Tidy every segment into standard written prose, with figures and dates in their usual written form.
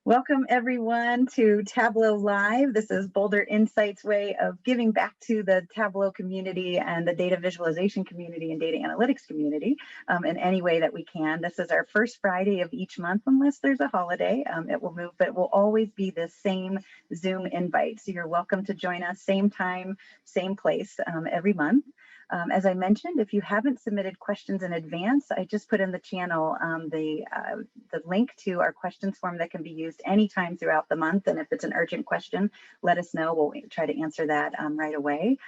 Welcome everyone to Tableau Live. This is Boulder Insights' way of giving back to the Tableau community and the data visualization community and data analytics community in any way that we can. This is our first Friday of each month, unless there's a holiday. It will move, but it will always be the same Zoom invite. So you're welcome to join us same time, same place every month. As I mentioned, if you haven't submitted questions in advance, I just put in the channel the link to our questions form that can be used anytime throughout the month. And if it's an urgent question, let us know. We'll try to answer that right away.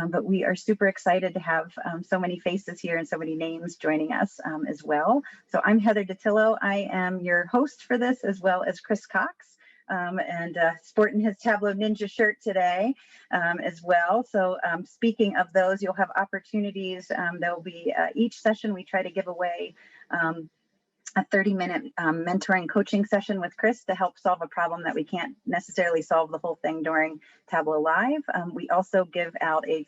But we are super excited to have so many faces here and so many names joining us as well. So I'm Heather Datillo. I am your host for this, as well as Chris Cox. And sporting his Tableau Ninja shirt today as well. So speaking of those, you'll have opportunities. There'll be each session we try to give away a 30-minute mentoring coaching session with Chris to help solve a problem that we can't necessarily solve the whole thing during Tableau Live. We also give out a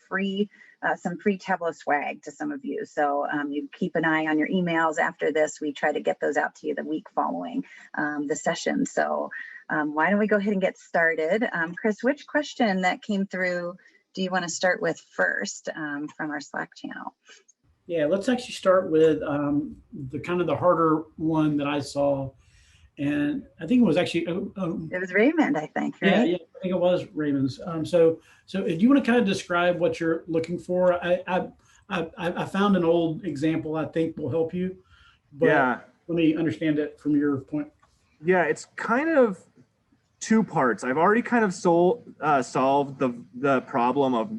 some free Tableau swag to some of you. So you keep an eye on your emails after this. We try to get those out to you the week following the session. So why don't we go ahead and get started? Chris, which question that came through do you want to start with first from our Slack channel? Yeah, let's actually start with the kind of the harder one that I saw, and I think it was actually it was Raymond, I think, right? Yeah, I think it was Raymond's. So do you want to kind of describe what you're looking for? I found an old example I think will help you, but yeah, let me understand it from your point. Yeah, it's kind of two parts. I've already kind of solved the problem of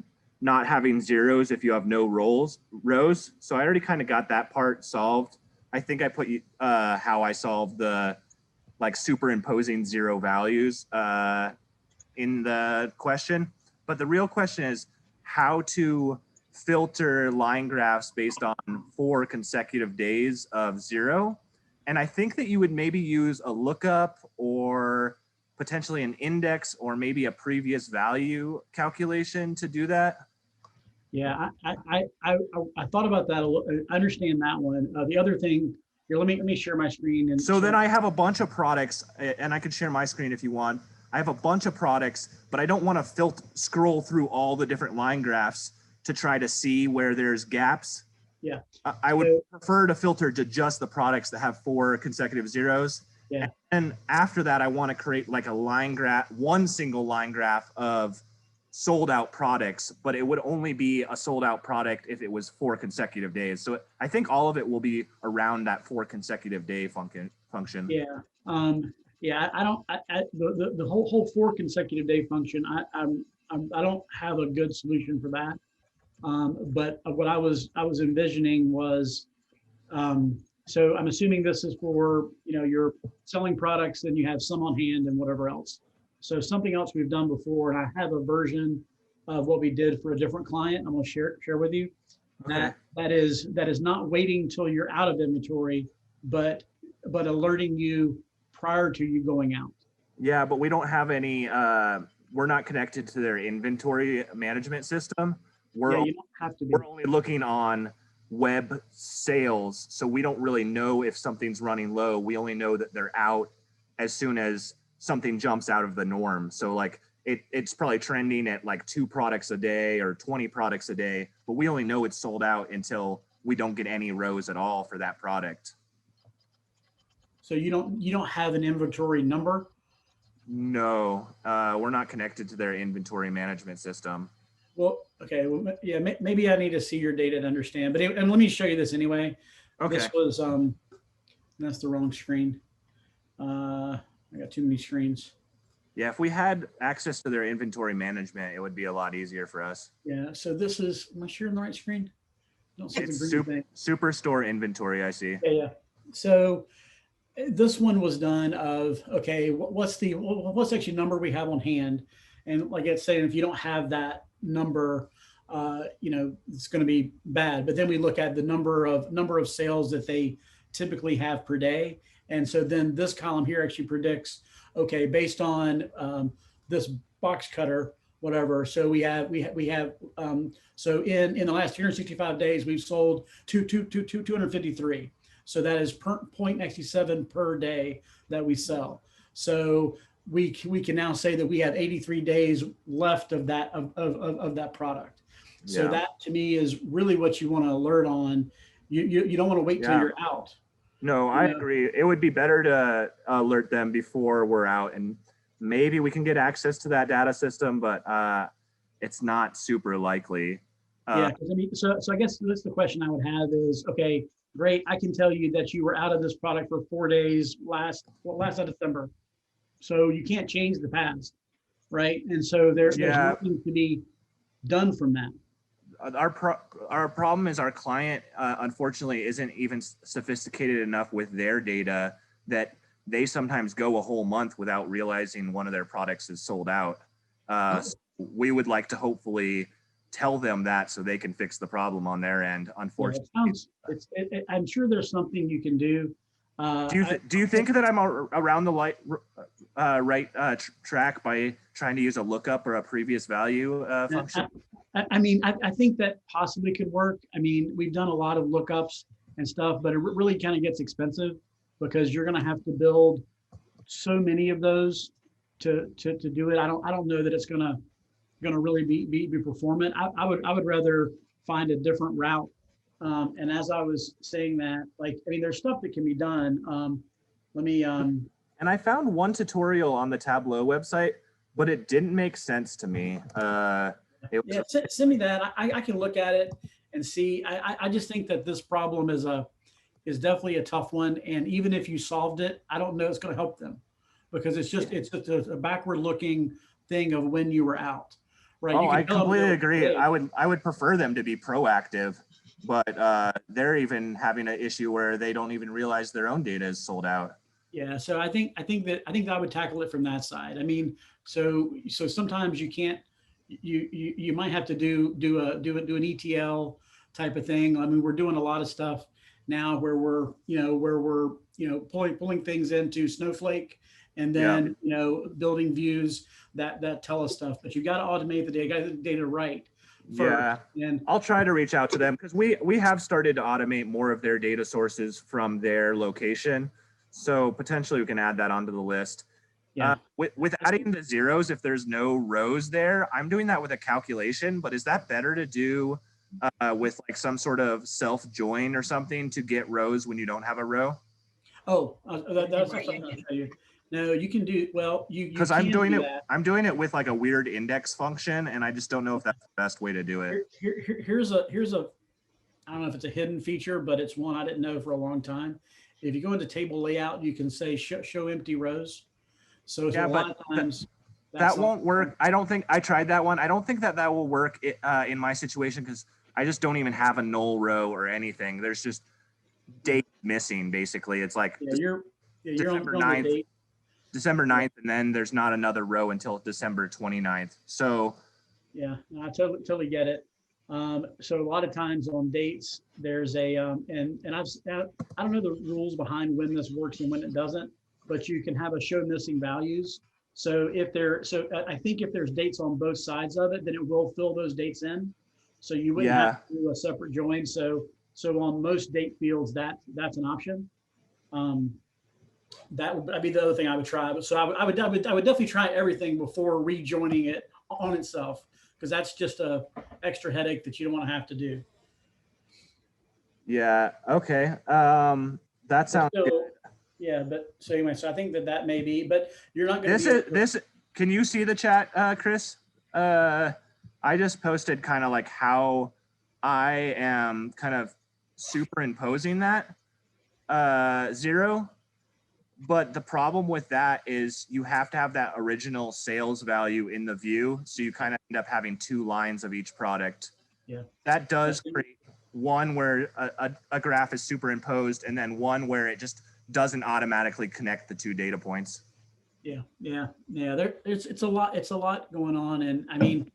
not having zeros if you have no rows. So I already kind of got that part solved. I think I put how I solved the superimposing zero values in the question. But the real question is how to filter line graphs based on 4 consecutive days of 0. And I think that you would maybe use a lookup or potentially an index or maybe a previous value calculation to do that. Yeah, I thought about that a little. I understand that one. The other thing here, let me share my screen. And so then I have a bunch of products, and I can share my screen if you want. I have a bunch of products, but I don't want to scroll through all the different line graphs to try to see where there's gaps. Yeah, I would prefer to filter to just the products that have 4 consecutive zeros. Yeah, and after that, I want to create like a line graph, one single line graph of sold out products, but it would only be a sold out product if it was 4 consecutive days. So I think all of it will be around that 4 consecutive day function. Yeah. Yeah. The whole 4 consecutive day function. I don't have a good solution for that. But what I was envisioning was, so I'm assuming this is for, you're selling products and you have some on hand and whatever else. So something else we've done before, and I have a version of what we did for a different client. I'm going to share with you. Okay. That is not waiting till you're out of inventory, but alerting you prior to you going out. Yeah, but we don't have any. We're not connected to their inventory management system. You don't have to be. We're only looking on web sales, so we don't really know if something's running low. We only know that they're out as soon as something jumps out of the norm. So like it's probably trending at like 2 products a day or 20 products a day, but we only know it's sold out until we don't get any rows at all for that product. So you don't have an inventory number? No, we're not connected to their inventory management system. Well, okay. Well, yeah, maybe I need to see your data to understand, but and let me show you this anyway. Okay. This was, that's the wrong screen. I got too many screens. Yeah, if we had access to their inventory management, it would be a lot easier for us. Yeah, so this is, am I sharing the right screen? Don't see it's the green thing. Superstore inventory, I see. Yeah. So this one was done of, okay, what's actually number we have on hand? And like it's saying, if you don't have that number, it's going to be bad. But then we look at the number of sales that they typically have per day. And so then this column here actually predicts, okay, based on this box cutter, whatever. So we have so in the last 365 days, we've sold 253. So that is 0.97 per day that we sell. So we can now say that we have 83 days left of that of that product. So Yeah. that to me is really what you want to alert on. You don't want to wait till Yeah. you're out. No, I agree. It would be better to alert them before we're out, and maybe we can get access to that data system, but it's not super likely. Yeah, because I mean, so I guess that's the question I would have is, okay, great, I can tell you that you were out of this product for 4 days last of December. So you can't change the past, right? And so there's nothing to be done from that. Our problem is our client, unfortunately, isn't even sophisticated enough with their data that they sometimes go a whole month without realizing one of their products is sold out. So we would like to hopefully tell them that so they can fix the problem on their end. Unfortunately, I'm sure there's something you can do. Do you think that I'm around the right track by trying to use a lookup or a previous value function? I mean, I think that possibly could work. I mean, we've done a lot of lookups and stuff, but it really kind of gets expensive because you're going to have to build so many of those to do it. I don't know that it's going to really be performant. I would rather find a different route. And as I was saying that, like, I mean, there's stuff that can be done. And I found one tutorial on the Tableau website, but it didn't make sense to me. Send me that. I can look at it and see. I just think that this problem is definitely a tough one. And even if you solved it, I don't know it's going to help them because it's just a backward looking thing of when you were out. Right. Oh, I completely agree. I would prefer them to be proactive, but they're even having an issue where they don't even realize their own data is sold out. Yeah. So I think that I would tackle it from that side. I mean, so sometimes you can't. You might have to do an ETL type of thing. I mean, we're doing a lot of stuff now where we're pulling things into Snowflake and then building views that tell us stuff. But you got to automate the data, get the data right first. Yeah, and I'll try to reach out to them because we have started to automate more of their data sources from their location. So potentially we can add that onto the list. Yeah. With adding the zeros, if there's no rows there, I'm doing that with a calculation, but is that better to do with like some sort of self join or something to get rows when you don't have a row? Oh, that's what I'm going to tell you. No, you can do well. Because I'm doing it with like a weird index function, and I just don't know if that's the best way to do it. Here's a I don't know if it's a hidden feature, but it's one I didn't know for a long time. If you go into table layout, you can say show empty rows. So a lot of times that won't work. I don't think I tried that one. I don't think that will work in my situation because I just don't even have a null row or anything. There's just date missing basically. It's like you're December 9th. December 9th, and then there's not another row until December 29th. So yeah, no, I totally get it. So a lot of times on dates, there's a and I don't know the rules behind when this works and when it doesn't, but you can have a show missing values. So I think if there's dates on both sides of it, then it will fill those dates in. So you wouldn't have to do a separate join. So on most date fields, that's an option. That would be the other thing I would try. But so I would definitely try everything before rejoining it on itself, because that's just a extra headache that you don't want to have to do. Yeah. Okay. That sounds good. Yeah, but so anyway, so I think that may be, but you're not going to. This. Can you see the chat, Chris? I just posted kind of like how I am kind of superimposing that zero. But the problem with that is you have to have that original sales value in the view. So you kind of end up having two lines of each product. Yeah. That does create one where a graph is superimposed and then one where it just doesn't automatically connect the two data points. Yeah. It's a lot going on. And I mean,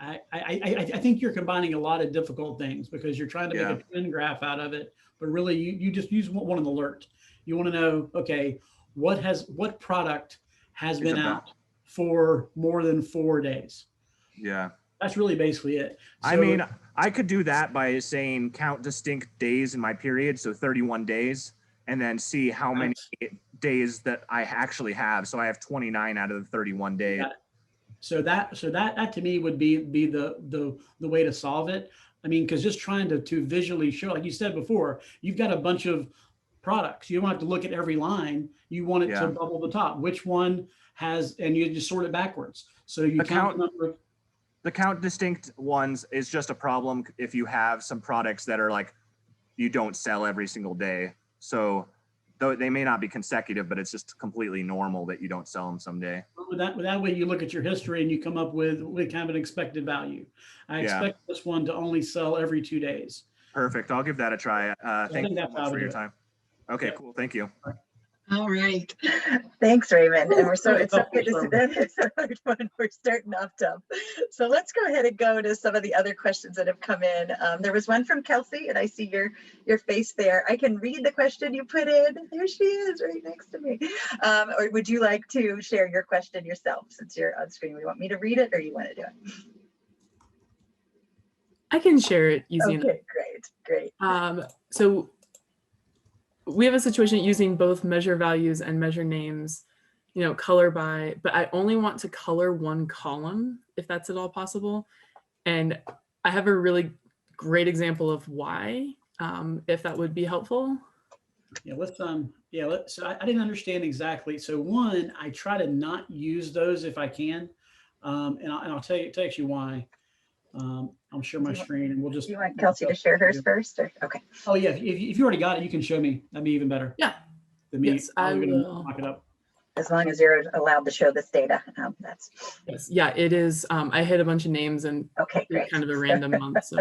I think you're combining a lot of difficult things because you're trying to make a twin graph out of it, but really you just use one of the alert. You want to know, okay, what product has been out for more than 4 days? Yeah. That's really basically it. So, I mean, I could do that by saying count distinct days in my period, so 31 days, and then see how many days that I actually have. So I have 29 out of the 31 days. Yeah. So that to me would be the way to solve it. I mean, because just trying to visually show, like you said before, you've got a bunch of products. You don't have to look at every line. You want it to bubble the top. Which one has, and you just sort it backwards. So you count the number. The count distinct ones is just a problem if you have some products that are like you don't sell every single day. So though they may not be consecutive, but it's just completely normal that you don't sell them someday. That way you look at your history and you come up with kind of an expected value. I expect this one to only sell every 2 days. Perfect. I'll give that a try. Thank you so much for your time. Okay, Yeah. cool. Thank you. All right. Thanks, Raymond. And it's so good to see that. It's a hard one. We're starting off tough. So let's go ahead and go to some of the other questions that have come in. There was one from Kelsey, and I see your face there. I can read the question you put in. There she is, right next to me. Or would you like to share your question yourself since you're on screen? We want me to read it, or you want to do it? I can share it easy enough. Okay, great. So we have a situation using both measure values and measure names, color by, but I only want to color one column if that's at all possible. And I have a really great example of why, if that would be helpful. Yeah, so I didn't understand exactly. So one, I try to not use those if I can. And I'll tell you why. I'll share my screen and we'll just. Do you want Kelsey to share hers first? Or? Okay. Oh yeah, if you already got it, you can show me. That'd be even better. Yeah. Yes, I will. Mock it up. As long as you're allowed to show this data, that's. Yes, yeah, it is. I hit a bunch of names and great. Kind of a random month. So.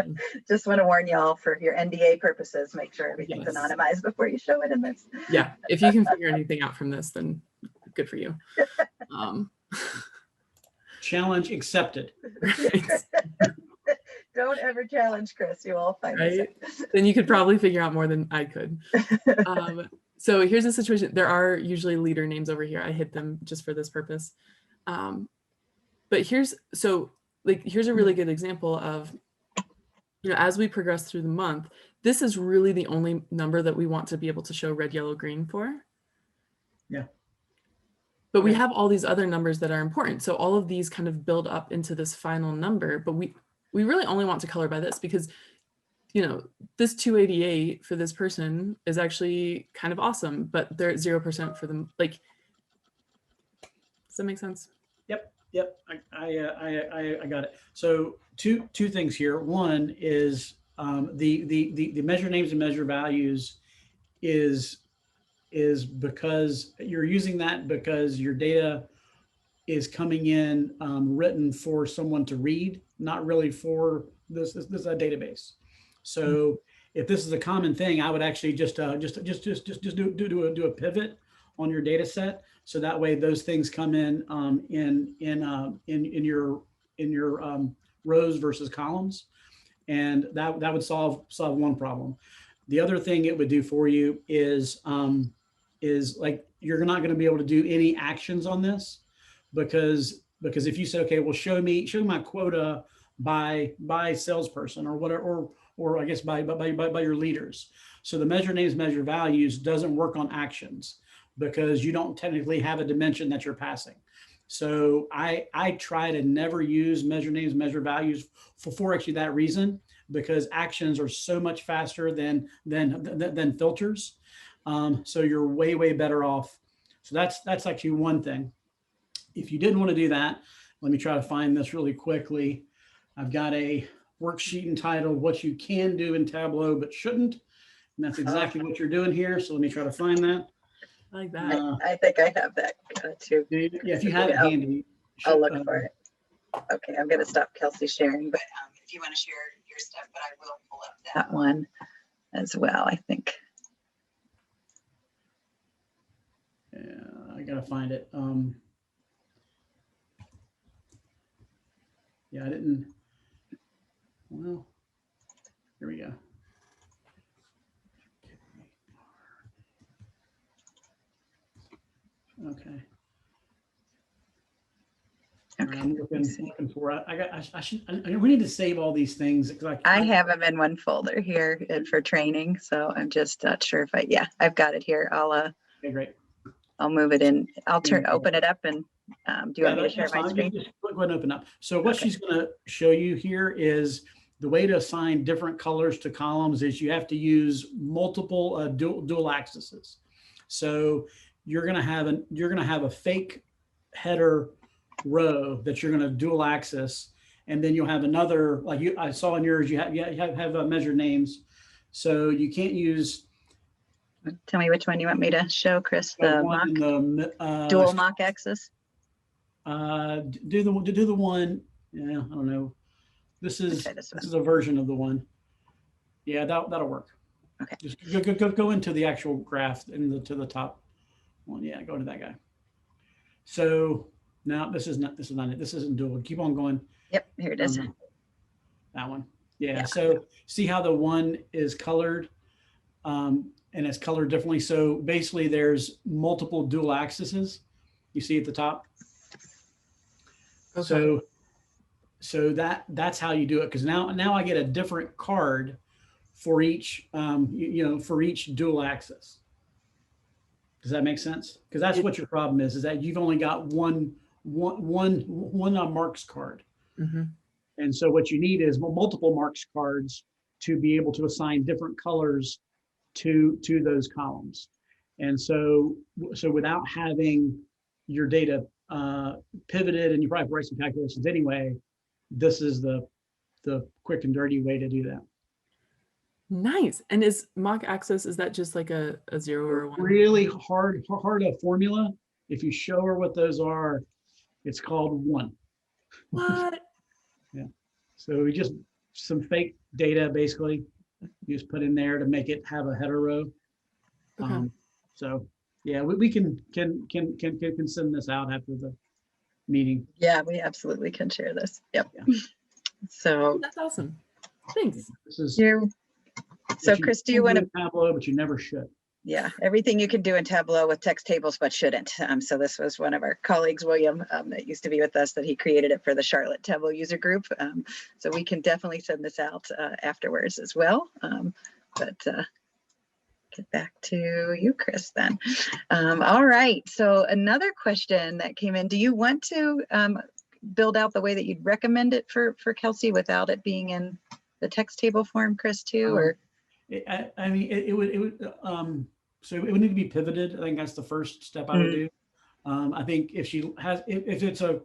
Just want to warn y'all for your NDA purposes, make sure everything's anonymized before you show it in this. Yeah, if you can figure anything out from this, then good for you. Challenge accepted. Right. Don't ever challenge Chris. You all find right. Then you could probably figure out more than I could. So here's the situation. There are usually leader names over here. I hid them just for this purpose. But here's a really good example of, as we progress through the month, this is really the only number that we want to be able to show red, yellow, green for. Yeah. But we have all these other numbers that are important. So all of these kind of build up into this final number, but we really only want to color by this because, this 288 for this person is actually kind of awesome, but they're at 0% for them. Like, does that make sense? Yep. I got it. So two things here. One is the measure names and measure values is because you're using that because your data is coming in written for someone to read, not really for this is a database. So if this is a common thing, I would actually just do a pivot on your data set. So that way those things come in your rows versus columns. And that would solve one problem. The other thing it would do for you is like, you're not going to be able to do any actions on this because if you say, okay, well, show me my quota by salesperson or whatever, or I guess by your leaders. So the measure names, measure values doesn't work on actions because you don't technically have a dimension that you're passing. So I try to never use measure names, measure values for actually that reason, because actions are so much faster than filters. So you're way better off. So that's actually one thing. If you didn't want to do that, let me try to find this really quickly. I've got a worksheet entitled "What You Can Do in Tableau But Shouldn't," and that's exactly what you're doing here. So let me try to find that. I like that. I think I have that too. Yeah, if you have it handy, I'll look for it. Okay, I'm going to stop Kelsey sharing, but if you want to share your stuff, but I will pull up that one as well, I think. Yeah, I gotta find it. Yeah, I didn't. Well, here we go. Okay. Okay. I'm let me see. looking for it. We need to save all these things because I have them in one folder here for training, so I'm just not sure if yeah, I've got it here. Okay, great. I'll move it in. I'll open it up and do you want me to share That's my fine. screen? Just go ahead and open up. So what Okay. she's going to show you here is the way to assign different colors to columns is you have to use multiple dual axes. So you're going to have a fake header row that you're going to dual axis, and then you'll have another, like I saw in yours, you have measured names. So you can't use. Tell me which one you want me to show, Chris. The The one mock in the dual mock axis. Do the one. Yeah, I don't know. This is a version of the one. Yeah, that'll work. Okay. Just go into the actual graph to the top one. Yeah, go to that guy. So now this is not it. This isn't dual. Keep on going. Yep, here it is. That one. Yeah. So see how the one is colored, and it's colored differently. So basically, there's multiple dual axes. You see at the top. Okay. So that's how you do it, because now I get a different card for each for each dual axis. Does that make sense? Because that's what your problem is that you've only got one marks card. Mm-hmm. And so what you need is multiple marks cards to be able to assign different colors to those columns. And so without having your data pivoted, and you probably have to write some calculations anyway, this is the quick and dirty way to do that. Nice. And is mock axis, is that just like a 0 or a 1? Really hard a formula. If you show her what those are, it's called 1. What? Yeah. So we just some fake data basically you just put in there to make it have a header row. Okay. So yeah, we can send this out after the meeting. Yeah, we absolutely can share this. Yep. Yeah. So that's awesome. Thanks. This is so Chris, do you want to Tableau, but you never should. Yeah, everything you can do in Tableau with text tables, but shouldn't. So this was one of our colleagues, William, that used to be with us, that he created it for the Charlotte Tableau user group. So we can definitely send this out afterwards as well. But get back to you, Chris, then. All right, so another question that came in, do you want to build out the way that you'd recommend it for Kelsey without it being in the text table form, Chris, too, or? I mean, it would so it would need to be pivoted. I think that's the first step I would do. I think if it's a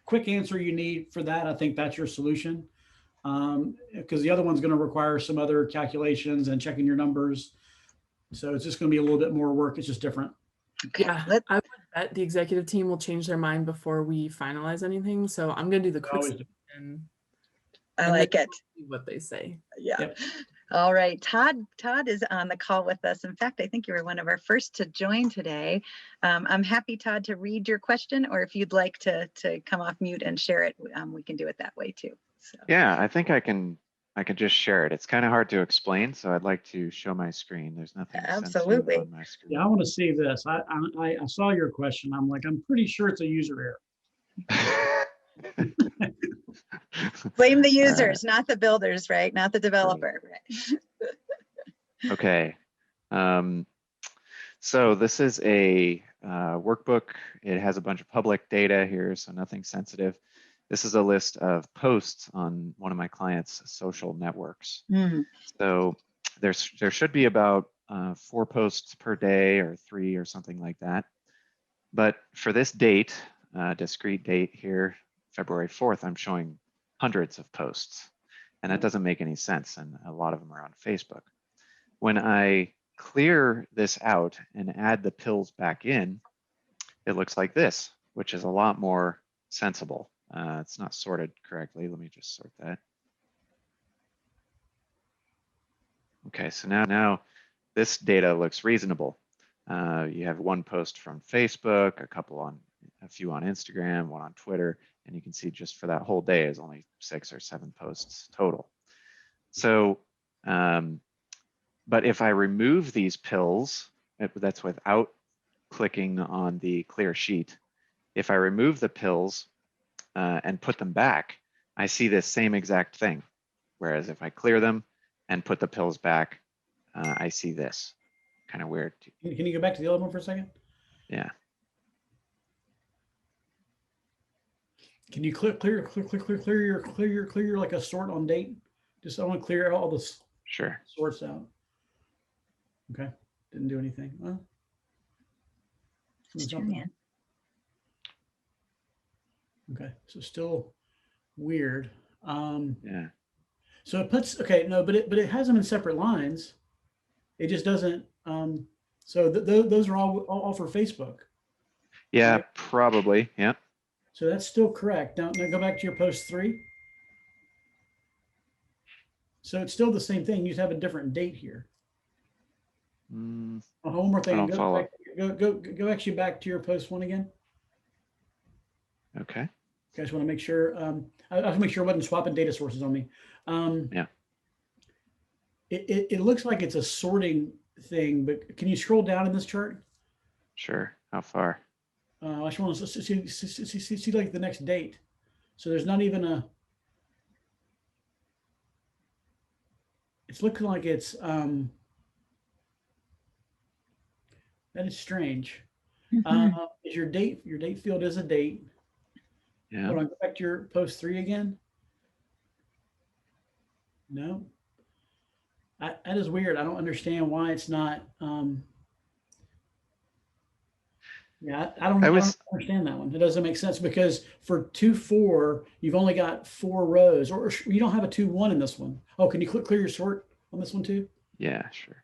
quick answer you need for that, I think that's your solution. Because the other one's going to require some other calculations and checking your numbers. So it's just going to be a little bit more work. It's just different. Okay. Yeah, I would bet the executive team will change their mind before we finalize anything. So I'm going to do the quick and I like it. See what they say. Yeah. Yep. All right, Todd is on the call with us. In fact, I think you were one of our first to join today. I'm happy, Todd, to read your question, or if you'd like to come off mute and share it, we can do it that way too. So. Yeah, I think I can just share it. It's kind of hard to explain, so I'd like to show my screen. There's nothing absolutely on my screen. Yeah, I want to see this. I saw your question. I'm pretty sure it's a user error. Blame the users, not the builders, right? Not the developer. Right? Okay. So this is a workbook. It has a bunch of public data here, so nothing sensitive. This is a list of posts on one of my clients' social networks. So there should be about 4 posts per day or 3 or something like that. But for this date, discrete date here, February 4th, I'm showing hundreds of posts, and that doesn't make any sense, and a lot of them are on Facebook. When I clear this out and add the pills back in, it looks like this, which is a lot more sensible. It's not sorted correctly. Let me just sort that. Okay, so now this data looks reasonable. You have 1 post from Facebook, a few on Instagram, 1 on Twitter, and you can see just for that whole day is only 6 or 7 posts total. So, but if I remove these pills, that's without clicking on the clear sheet. If I remove the pills, and put them back, I see this same exact thing. Whereas if I clear them and put the pills back, I see this. Kind of weird. Can you go back to the other one for a second? Yeah. Can you clear your like a sort on date? Just I want to clear all the Sure. sorts out. Okay, didn't do anything. Well, Let's try something. again. Okay, so still weird. Yeah. So it puts okay, no, but it has them in separate lines. It just doesn't. So those are all for Facebook. Yeah, Right. probably. Yeah. So that's still correct. Now go back to your post 3. So it's still the same thing. You just have a different date here. Mm, Oh, one more thing. I don't follow. Go actually back to your post 1 again. Okay. I just want to make sure. I have to make sure I wasn't swapping data sources on me. Yeah. It looks like it's a sorting thing, but can you scroll down in this chart? Sure. How far? I just want to see like the next date. So there's not even a. It's looking like it's that is strange. Is your date field is a date. Yeah. Hold on, go back to your post 3 again. No. That is weird. I don't understand why it's not. Yeah, I don't understand that one. It doesn't make sense because for 2-4, you've only got 4 rows, or you don't have a 2-1 in this one. Oh, can you clear your sort on this one too? Yeah, sure.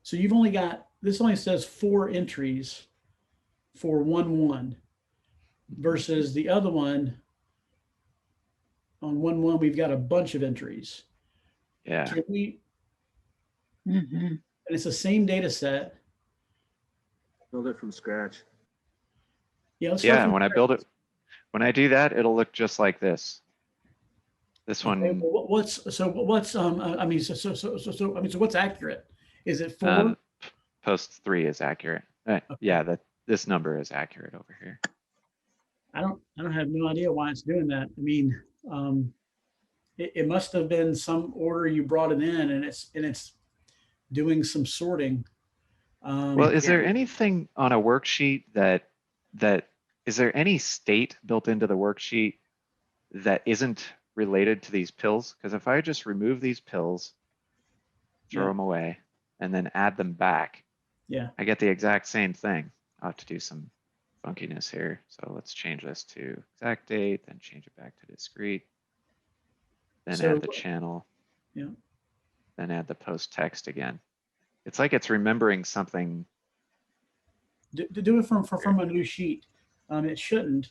So you've only got, this only says 4 entries for 1-1 versus the other one on 1-1, we've got a bunch of entries. Yeah. Can we, Mm-hmm. and it's the same data set. Build it from scratch. Yeah, let's start Yeah. from When I scratch. build it, when I do that, it'll look just like this. This Okay, one, well, what's I mean, so what's accurate? Is it 4? post 3 is accurate. Yeah, this number is accurate over here. I don't have no idea why it's doing that. I mean, it must have been some order you brought it in, and it's doing some sorting. Well, is there anything on a worksheet that is there any state built into the worksheet that isn't related to these pills? Because if I just remove these pills, throw them away, and then add them back, I get the exact same thing. I'll have to do some funkiness here. So let's change this to exact date, then change it back to discrete, then add the channel, then add the post text again. It's like it's remembering something. To do it from a new sheet. It shouldn't.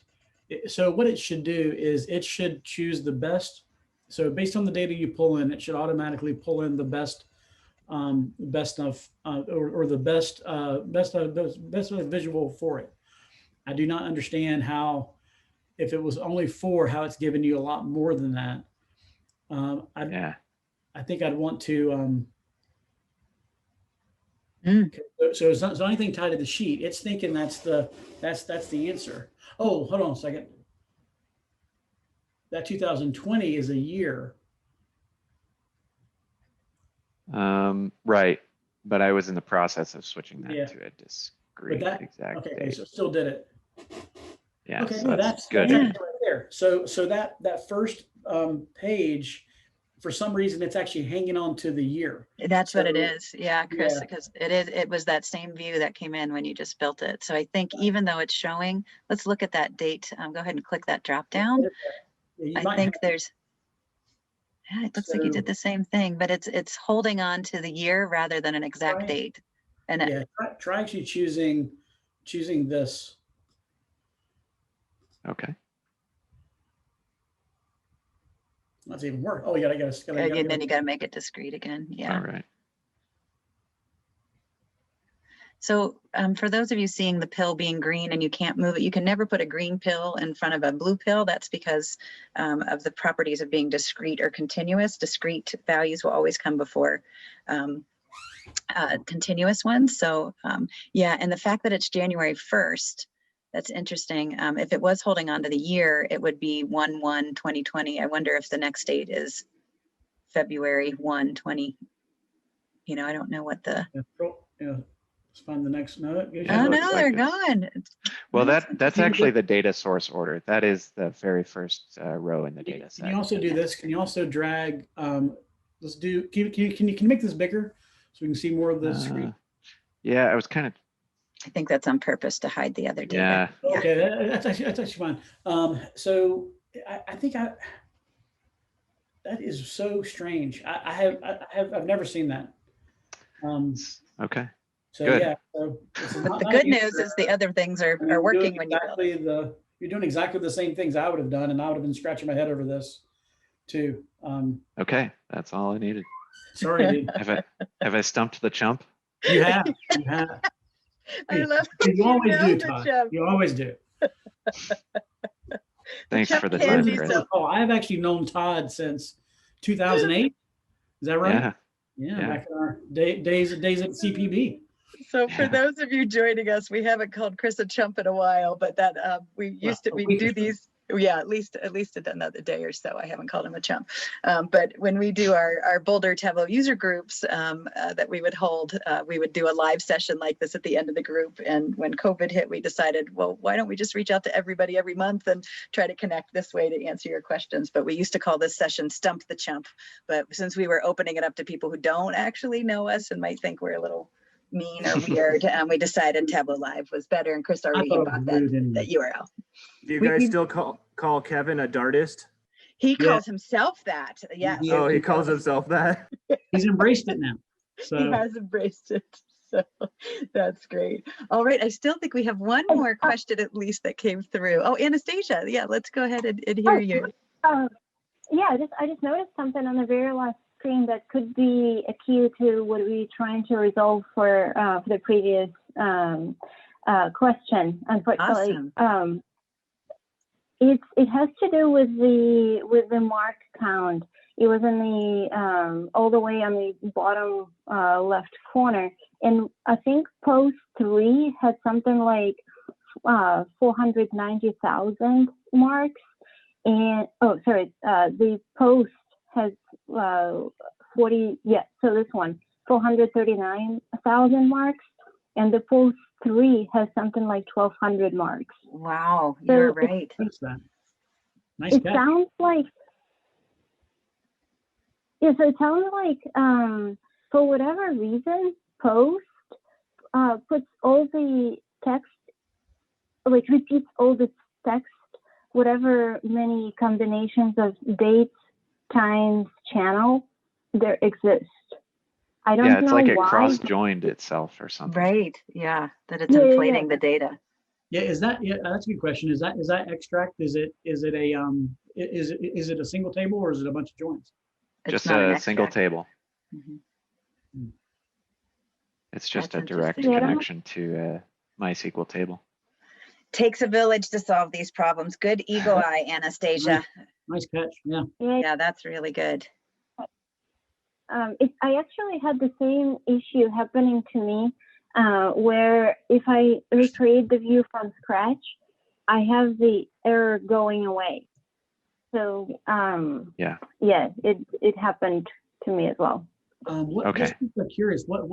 So what it should do is it should choose the best. So based on the data you pull in, it should automatically pull in the best, best of or the best visual for it. I do not understand how, if it was only 4, how it's giving you a lot more than that. I think I'd want to. Okay, so it's not anything tied to the sheet. It's thinking that's the answer. Oh, hold on a second. That 2020 is a year. Right, but I was in the process of switching that to a discrete exact okay, date. so still did it. Yeah, okay, so no, that's good. good. Right there. So that first page, for some reason, it's actually hanging on to the year. That's what it is. Yeah, Chris, because it was that same view that came in when you just built it. So I think even though it's showing, let's look at that date. Go ahead and click that drop down. I think there's, it looks like you did the same thing, but it's holding on to the year rather than an exact date. And try actually choosing this. Okay. That's even worse. Oh, then you got to make it discrete again. Yeah. All right. So for those of you seeing the pill being green and you can't move it, you can never put a green pill in front of a blue pill. That's because of the properties of being discrete or continuous. Discrete values will always come before continuous ones. So yeah, and the fact that it's January 1st, That's interesting. If it was holding on to the year, it would be 1/1/2020. I wonder if the next date is February 1, 20. You know, I don't know what the. Yeah, let's find the next note. Oh looks no, like they're it. gone. Well, That's that's actually the data source order. That is the very first row in the data Can you set. also do this? Can you also drag? Let's do. Can you make this bigger so we can see more of the screen? Yeah, I was kind of. I think that's on purpose to hide the other data. Yeah. Okay, that's actually fine. So I think that is so strange. I've never seen that. Okay. So Good. yeah. So this is But not the not good an news answer. is the other things are I mean, working when you build it. you're doing exactly the same things I would have done, and I would have been scratching my head over this too. Okay, that's all I needed. Sorry, dude. Have I stumped the chump? You have. You have. I love You always do, the Todd. chump. You always do. Thanks chump for the can time, be Chris. so- Oh, I've actually known Todd since 2008. Is that right? Yeah. Yeah, Yeah. back in our days at CPB. So for Yeah. those of you joining us, we haven't called Chris a chump in a while, but that we do these. Yeah, at least another day or so. I haven't called him a chump. But when we do our Boulder Tableau user groups that we would hold, we would do a live session like this at the end of the group. And when COVID hit, we decided, well, why don't we just reach out to everybody every month and try to connect this way to answer your questions? But we used to call this session Stump the Chump. But since we were opening it up to people who don't actually know us and might think we're a little mean or weird, we decided Tableau Live was better. And Chris already thought it bought was rude anyway. that URL. Do you We- guys we- still call Kevin a dartist? He Yeah. calls himself that. Yes. Yeah. Oh, he calls himself that. He's embraced it now. He So has embraced it. So that's great. All right. I still think we have one more question at least that came through. Oh, Anastasia. Yeah, let's go ahead and hear you. Yeah, I just noticed something on the very last screen that could be a cue to what we're trying to resolve for the previous question. Unfortunately, Awesome. it has to do with the mark count. It was in the all the way on the bottom left corner, and I think post 3 had something like 490,000 marks. And the post has 40. Yeah, so this one 439,000 marks, and the post 3 has something like 1,200 marks. Wow, So you're right. what's that? Nice It catch. sounds like, yeah, so it sounds like for whatever reason, post puts all the text, like repeats all the text, whatever many combinations of dates, times, channel there exist. I don't Yeah, it's know like it why. cross-joined itself or something. Right. Yeah, that it's Yeah, yeah, inflating yeah. the data. Yeah, that's a good question. Is that extract? Is it a single table or is it a bunch of joins? It's Just not an a single extract. table. Mhm. It's just That's a direct interesting. Yeah, I don't know. connection to a MySQL table. Takes a village to solve these problems. Good eagle eye, Anastasia. Nice catch. Yeah. Yeah, that's really good. I actually had the same issue happening to me, where if I recreate the view from scratch, I have the error going away. So Yeah. it happened to me as well. Okay. I'm curious. What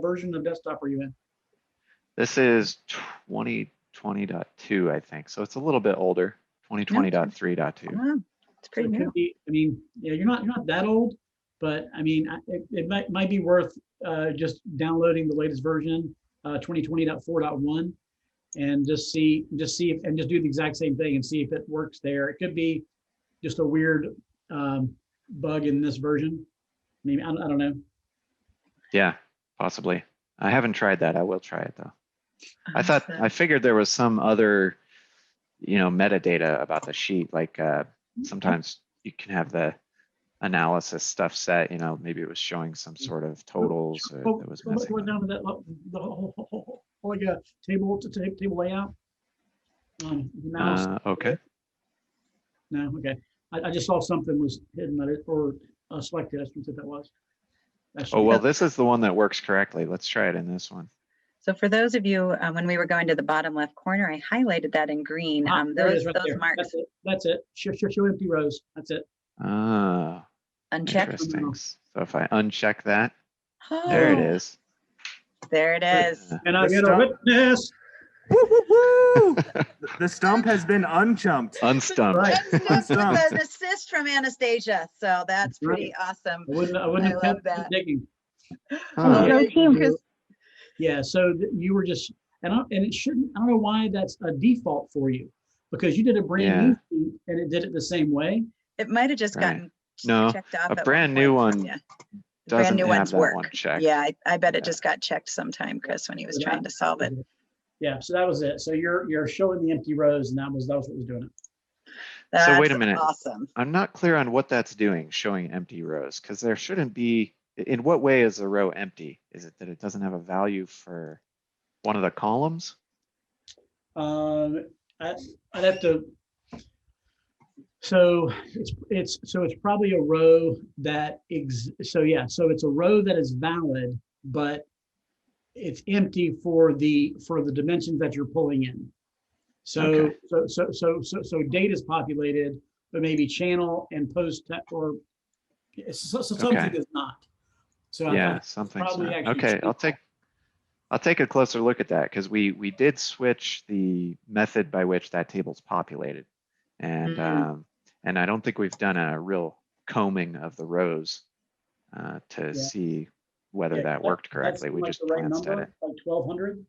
version of desktop are you in? This is 2020.2, I think. So it's a little bit older. 2020.3.2. Wow, it's pretty So it new. could be, I mean, yeah, you're not that old, but I mean, it might be worth just downloading the latest version, 2020.4.1, and just see if, and just do the exact same thing and see if it works there. It could be just a weird bug in this version. Maybe I don't know. Yeah, possibly. I haven't tried that. I will try it though. I Awesome. figured there was some other, metadata about the sheet. Like sometimes you can have the analysis stuff set, maybe it was showing some sort of totals that was messing Go with it. down to that the whole like a table layout. The mouse. Okay. No, okay. I just saw something was hidden at it or selected. I think that was. Oh, well, this is the one that works correctly. Let's try it in this one. So for those of you, when we were going to the bottom left corner, I highlighted that in green. There it is right Those there. marks. That's it. Show empty rows. That's it. Ah, Unchecked. interesting. So if I uncheck that, there it Oh, is. there it is. Yeah. And I The get a stump- witness. Woo, woo, woo! The stump has been unchumped. Unstumped. Right. Unstumped with Unstumped. an assist from Anastasia. So that's pretty awesome. I wouldn't I have love kept that. digging. Huh. Go team. Chris, Yeah, so you were just, and it shouldn't, I don't know why that's a default for you, because you did a brand new sheet and it did it the same way. it might have just Right. gotten No, checked off. a at brand one new point. one Yeah. The brand doesn't new have ones that work. one checked. Yeah, I bet it Yeah. just got checked sometime, Chris, when he was So trying that- to solve it. Yeah, so that was it. So you're showing the empty rows, and that was what was doing it. So wait a That's minute. Awesome. I'm not clear on what that's doing, showing empty rows, because there shouldn't be, in what way is a row empty? Is it that it doesn't have a value for one of the columns? I'd have to. So it's probably a row that so it's a row that is valid, but it's empty for the dimensions that you're pulling in. So Okay. so data is populated, but maybe channel and post or something Okay. is not. So Yeah, something's probably not. actually Okay, I'll take a closer look at that, because we did switch the method by which that table's populated, and I don't think we've done a real combing of the rows to see whether that worked correctly. We just the right glanced at number, it. like 1200.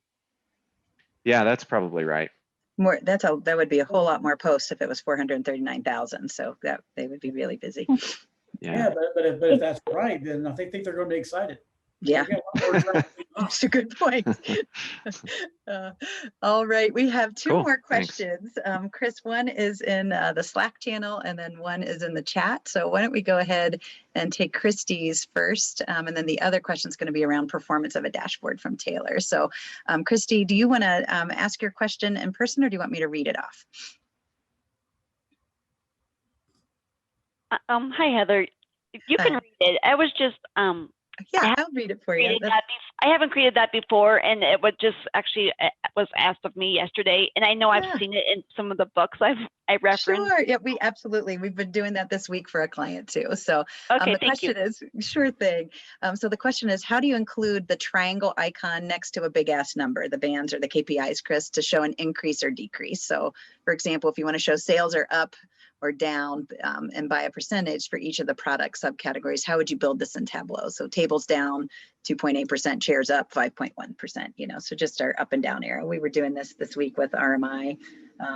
Yeah, that's probably right. More that would be a whole lot more posts if it was 439,000. So that they would be really busy. Yeah, but if that's right, then I think they're going to be excited. Yeah, They got a lot more traffic. that's a good point. All right, we have two Cool, more thanks. questions. Chris, one is in the Slack channel and then one is in the chat. So why don't we go ahead and take Christie's first, and then the other question is going to be around performance of a dashboard from Taylor. So Christy, do you want to ask your question in person, or do you want me to read it off? Hi, Heather. You can read it. I was just Yeah, I'll read it for you. I haven't created that before, and it was just actually was asked of me yesterday, and I know I've seen it in some of the books I referenced. Sure. Yeah, we've been doing that this week for a client too. So okay, the question is, sure thing. So the question is, how do you include the triangle icon next to a big ass number, the bands or the KPIs, Chris, to show an increase or decrease? So for example, if you want to show sales are up or down and by a percentage for each of the product subcategories, how would you build this in Tableau? So tables down 2.8%, chairs up 5.1%, so just our up and down arrow. We were doing this week with RMI,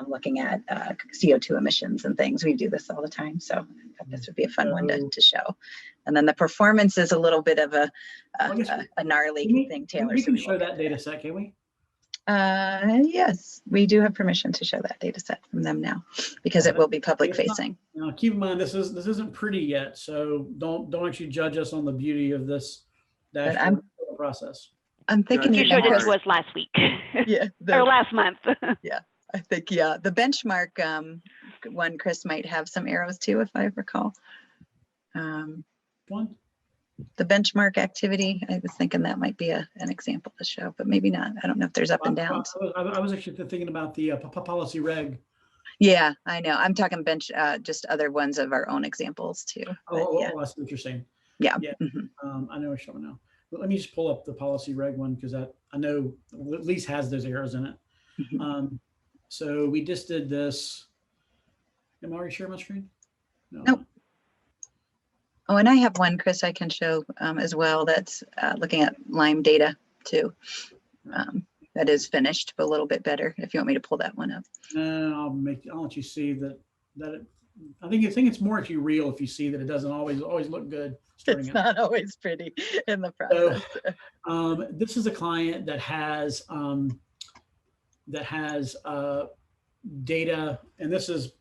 looking at CO2 emissions and things. We do this all the time. So I thought this would be a fun one to show. And then the performance is a little bit of a gnarly thing, Taylor. We can show that data set, can we? Yes, we do have permission to show that data set from them now because it will be public facing. Now, keep in mind, this isn't pretty yet, so don't actually judge us on the beauty of this dashboard process. I'm thinking you showed it to us last week. Yeah, or last month. Yeah, I think the benchmark one, Chris, might have some arrows too, if I recall. One. The benchmark activity, I was thinking that might be an example to show, but maybe not. I don't know if there's up and downs. I was actually thinking about the policy reg. Yeah, I know. I'm talking just other ones of our own examples too. Oh, I see what you're saying. Yeah. Yeah. I know what you're showing now. But let me just pull up the policy reg one, because I know at least has those arrows in it. So we just did this. Am I already sharing my screen? No. Nope. Oh, and I have one, Chris, I can show as well. That's looking at Lyme data too. That is finished, but a little bit better. If you want me to pull that one up. I'll let you see that I think it's more actually real if you see that it doesn't always look good. It's not always pretty in the process. So, this is a client that has data, and this is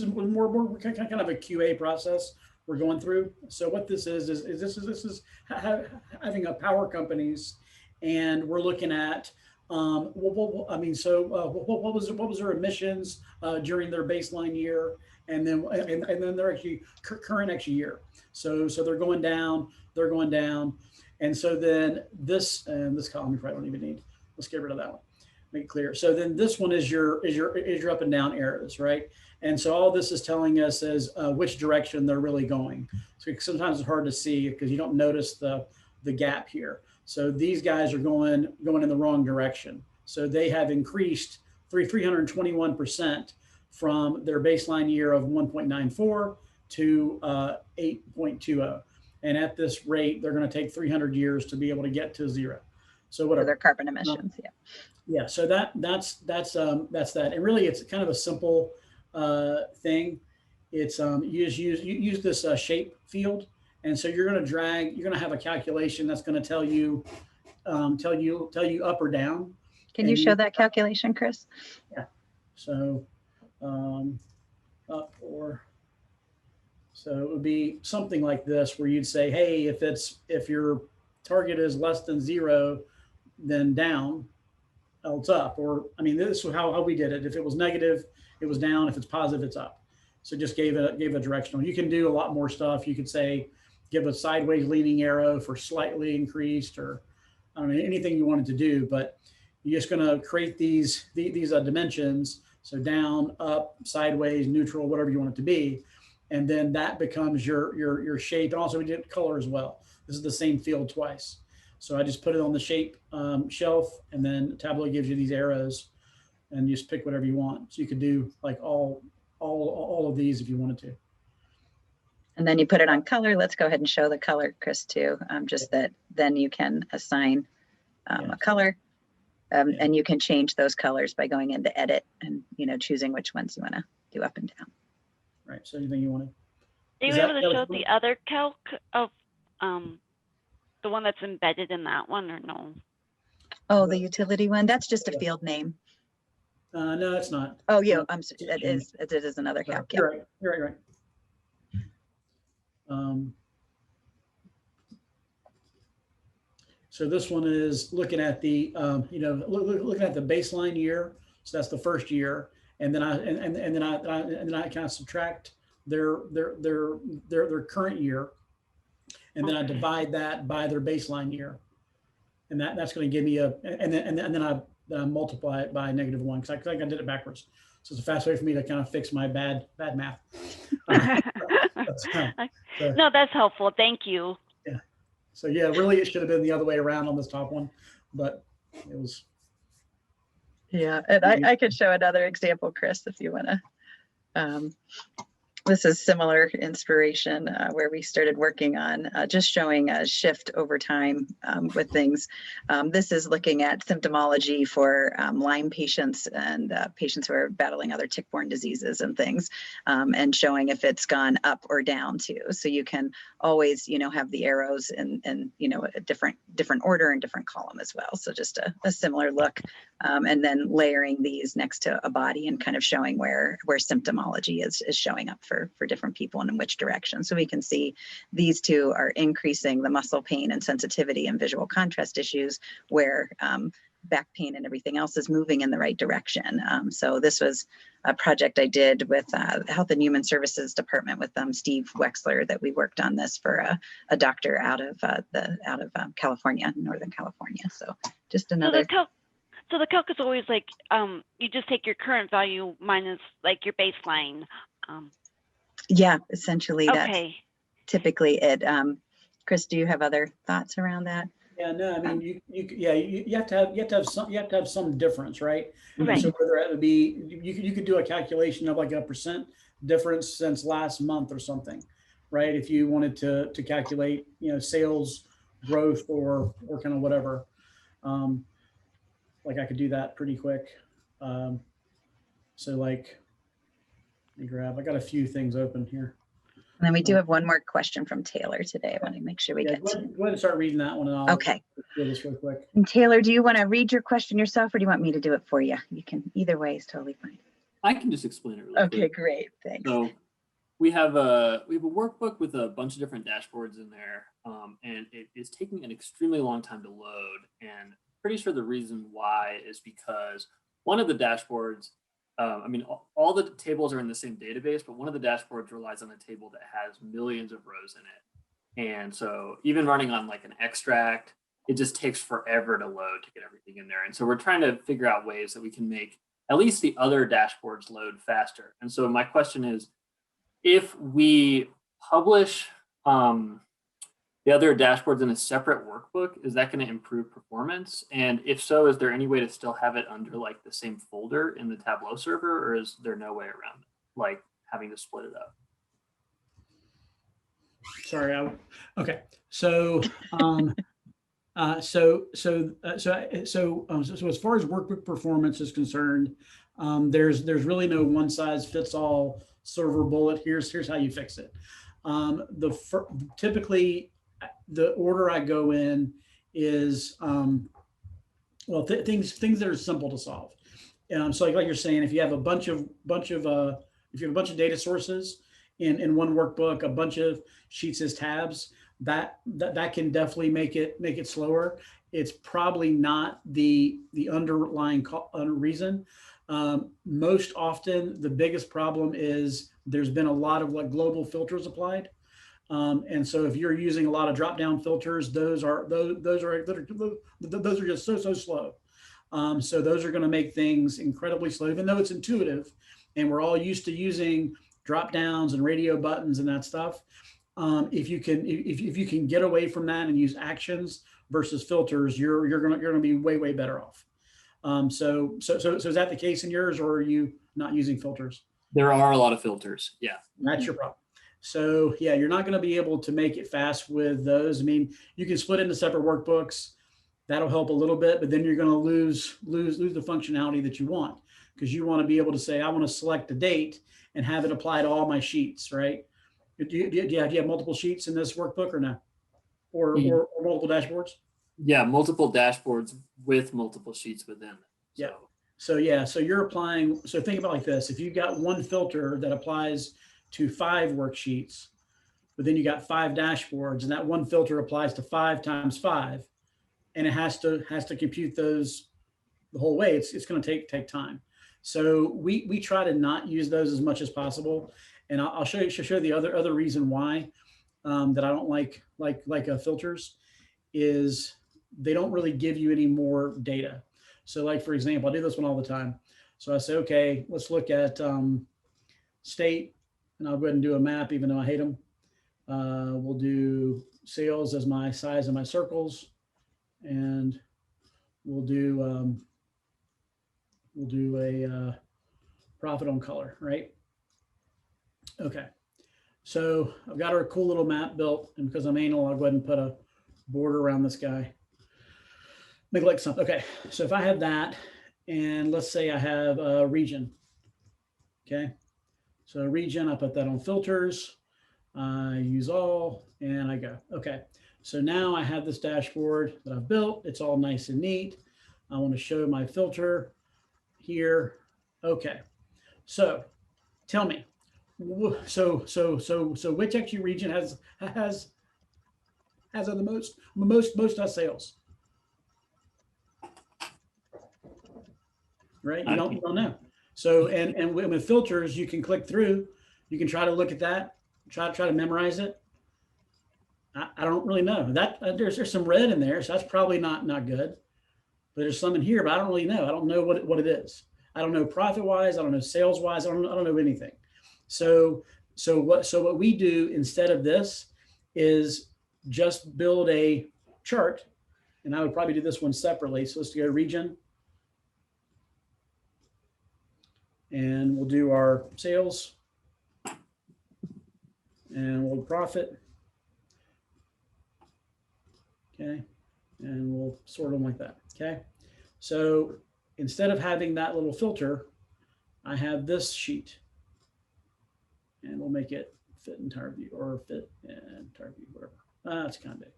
more kind of a QA process we're going through. So what this is having a power companies, and we're looking at what was their emissions during their baseline year, and then their current year. So they're going down, And so then this, and this column you probably don't even need. Let's get rid of that one. Make it clear. So then this one is your up and down arrows, right? And so all this is telling us is which direction they're really going. So sometimes it's hard to see because you don't notice the gap here. So these guys are going in the wrong direction. So they have increased 321% from their baseline year of 1.94 to 8.20. And at this rate, they're going to take 300 years to be able to get to zero. So whatever. For their carbon emissions, yeah. Yeah, so that's that. And really, it's kind of a simple thing. It's you use this shape field, and so you're going to have a calculation that's going to tell you up or down. Can you show that calculation, Chris? Yeah. So up or. So it would be something like this, where you'd say, hey, if your target is less than zero, then down, else up. Or, I mean, this is how we did it. If it was negative, it was down. If it's positive, it's up. So just gave a directional. You can do a lot more stuff. You could say, give a sideways leaning arrow for slightly increased, or I don't know, anything you wanted to do, but you're just going to create these dimensions. So down, up, sideways, neutral, whatever you want it to be. And then that becomes your shape. And also we did color as well. This is the same field twice. So I just put it on the shape shelf, and then Tableau gives you these arrows, and you just pick whatever you want. So you could do like all of these if you wanted to. And then you put it on color. Let's go ahead and show the color, Chris, too. Just that then you can assign a color, and you can change those colors by going into edit and choosing which ones you want to do up and down. Right. So anything you want to. Are you able to show the other calc of the one that's embedded in that one, or no? Oh, the utility one. That's just a field name. No, it's not. Oh, yeah. I'm sorry. It is another calc. You're right. You're right. So this one is looking at the looking at the baseline year. So that's the first year. And then I kind of subtract their current year, and then I divide that by their baseline year, and that's going to give me and then I multiply it by -1 because I think I did it backwards. So it's a fast way for me to kind of fix my bad math. No, that's helpful. Thank you. Yeah. So yeah, really, it should have been the other way around on this top one, but it was. Yeah, and I could show another example, Chris, if you want to. This is similar inspiration where we started working on just showing a shift over time with things. This is looking at symptomology for Lyme patients and patients who are battling other tick-borne diseases and things, and showing if it's gone up or down too. So you can always, have the arrows in a different order and different column as well. So just a similar look, and then layering these next to a body and kind of showing where symptomology is showing up for different people and in which direction. So we can see these two are increasing the muscle pain and sensitivity and visual contrast issues, where back pain and everything else is moving in the right direction. So this was a project I did with Health and Human Services Department with Steve Wexler, that we worked on this for a doctor out of California, Northern California. So just another. So the calc is always like, you just take your current value minus like your baseline. Yeah, essentially okay. That's typically it. Chris, do you have other thoughts around that? Yeah, no, I mean, you have to have some difference, right? Right. So whether it would be, you could do a calculation of like a % difference since last month or something, right? If you wanted to calculate, sales growth or kind of whatever. Like I could do that pretty quick. So like, let me I got a few things open here. And then we do have one more question from Taylor today. I want to make sure we get go ahead and start reading that one. And I'll okay. do this real quick. And Taylor, do you want to read your question yourself, or do you want me to do it for you? You can, either way is totally fine. I can just explain it really quick. Great. Thanks. So we have a workbook with a bunch of different dashboards in there, and it is taking an extremely long time to load. And pretty sure the reason why is because one of the dashboards, all the tables are in the same database, but one of the dashboards relies on a table that has millions of rows in it. And so even running on like an extract, it just takes forever to load to get everything in there. And so we're trying to figure out ways that we can make at least the other dashboards load faster. And so my question is, if we publish the other dashboards in a separate workbook, is that going to improve performance? And if so, is there any way to still have it under like the same folder in the Tableau server, or is there no way around it, like having to split it up? Sorry. Okay. So, so as far as workbook performance is concerned, there's really no one size fits all silver bullet. Here's how you fix it. Typically, the order I go in is things that are simple to solve. So like you're saying, if you have a bunch of data sources in one workbook, a bunch of sheets as tabs, that can definitely make it slower. It's probably not the underlying reason. Most often, the biggest problem is there's been a lot of like global filters applied. And so if you're using a lot of drop-down filters, those are just so slow. So those are going to make things incredibly slow, even though it's intuitive, and we're all used to using drop-downs and radio buttons and that stuff. If you can get away from that and use actions versus filters, you're gonna be way better off. So is that the case in yours, or are you not using filters? There are a lot of filters. Yeah, that's your problem. So yeah, you're not going to be able to make it fast with those. I mean, you can split into separate workbooks. That'll help a little bit, but then you're going to lose the functionality that you want, because you want to be able to say, I want to select a date and have it apply to all my sheets, right? Do you have multiple sheets in this workbook or no? Or multiple dashboards? Yeah, multiple dashboards with multiple sheets within them. Yeah. So you're applying. So think about it like this: if you've got one filter that applies to 5 worksheets, but then you got 5 dashboards, and that one filter applies to 5 times 5, and it has to compute those the whole way. It's going to take time. So we try to not use those as much as possible, and I'll show you the other reason why that I don't like filters is they don't really give you any more data. So like, for example, I do this one all the time. So I say, okay, let's look at state. And I'll go ahead and do a map, even though I hate them. We'll do sales as my size of my circles, and we'll do a profit on color, right? Okay, so I've got our cool little map built, and because I'm anal, I'll go ahead and put a border around this guy. Make it like something. Okay, so if I have that, and let's say I have a region, okay. So region, I put that on filters, I use all, and I go. Okay, so now I have this dashboard that I've built. It's all nice and neat. I want to show my filter here. Okay, so tell me, so which actually region has the most sales? Right, you don't know. So, and with filters, you can click through, you can try to look at that, try to memorize it. I don't really know that there's some red in there, so that's probably not good. But there's some in here, but I don't really know. I don't know what it is. I don't know profit wise. I don't know sales wise. I don't know anything. So what we do instead of this is just build a chart, and I would probably do this one separately. So let's go region. And we'll do our sales, and we'll profit. Okay, and we'll sort them like that. Okay, so instead of having that little filter, I have this sheet, and we'll make it fit entire view or fit entire view, whatever. That's kind of big.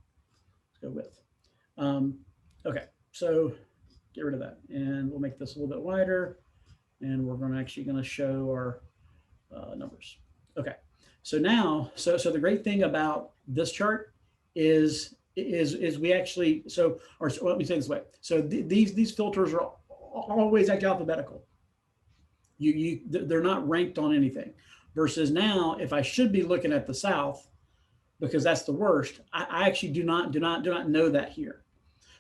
Let's go with. Okay, so get rid of that, and we'll make this a little bit wider. And we're actually going to show our numbers. Okay, so now, so the great thing about this chart is we actually, or let me say it this way. So these filters are always actually alphabetical. They're not ranked on anything. Versus now, if I should be looking at the South, because that's the worst. I actually do not know that here.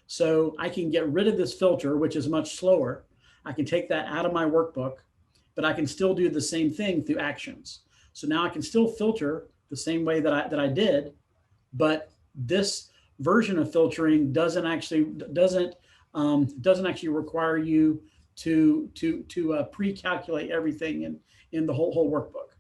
So I can get rid of this filter, which is much slower. I can take that out of my workbook, but I can still do the same thing through actions. So now I can still filter the same way that I did, but this version of filtering doesn't actually require you to pre-calculate everything in the whole workbook.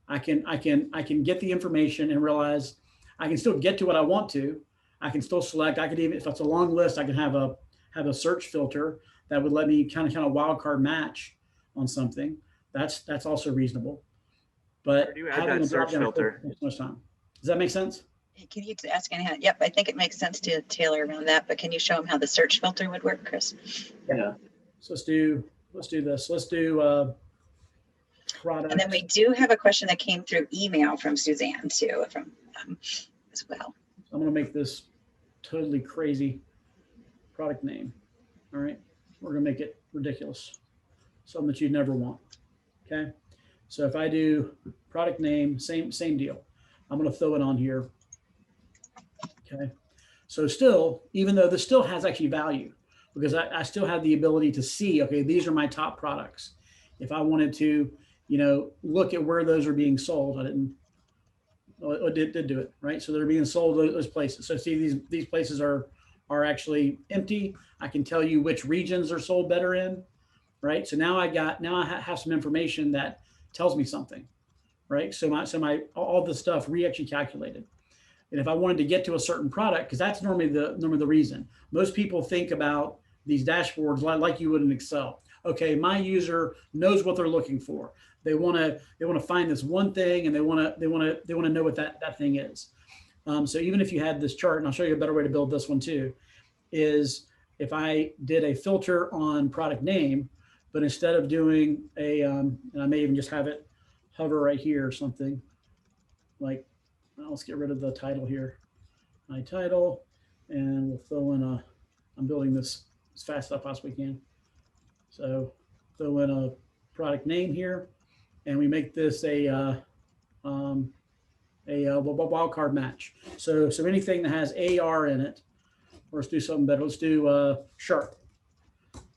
I can get the information and realize I can still get to what I want to. I can still select. I could even, if it's a long list, I can have a search filter that would let me kind of wildcard match on something. That's also reasonable. But Where do you add that search filter? Much time. Does that make sense? Can you ask any? Yep, I think it makes sense to tailor around that. But can you show them how the search filter would work, Chris? Yeah. So let's do this. Let's do product. And then we do have a question that came through email from Suzanne too, from as well. I'm going to make this totally crazy product name. All right, we're going to make it ridiculous, something that you'd never want. Okay, so if I do product name, same deal. I'm going to throw it on here. Okay, so still, even though this still has actually value, because I still have the ability to see, okay, these are my top products. If I wanted to, look at where those are being sold, I didn't. Oh, it did do it, right? So they're being sold those places. So see, these places are actually empty. I can tell you which regions are sold better in, right? So now I have some information that tells me something, right? So my all the stuff actually calculated. And if I wanted to get to a certain product, because that's normally the reason. Most people think about these dashboards like you would in Excel. Okay, my user knows what they're looking for. They want to find this one thing, and they want to know what that thing is. So even if you had this chart, and I'll show you a better way to build this one too, is if I did a filter on product name, but instead of doing a, and I may even just have it hover right here or something, like, well, let's get rid of the title here, my title, and we'll throw in I'm building this as fast as I possibly can. So throw in a product name here, and we make this a wildcard match. So anything that has AR in it, or let's do something better. Let's do sharp.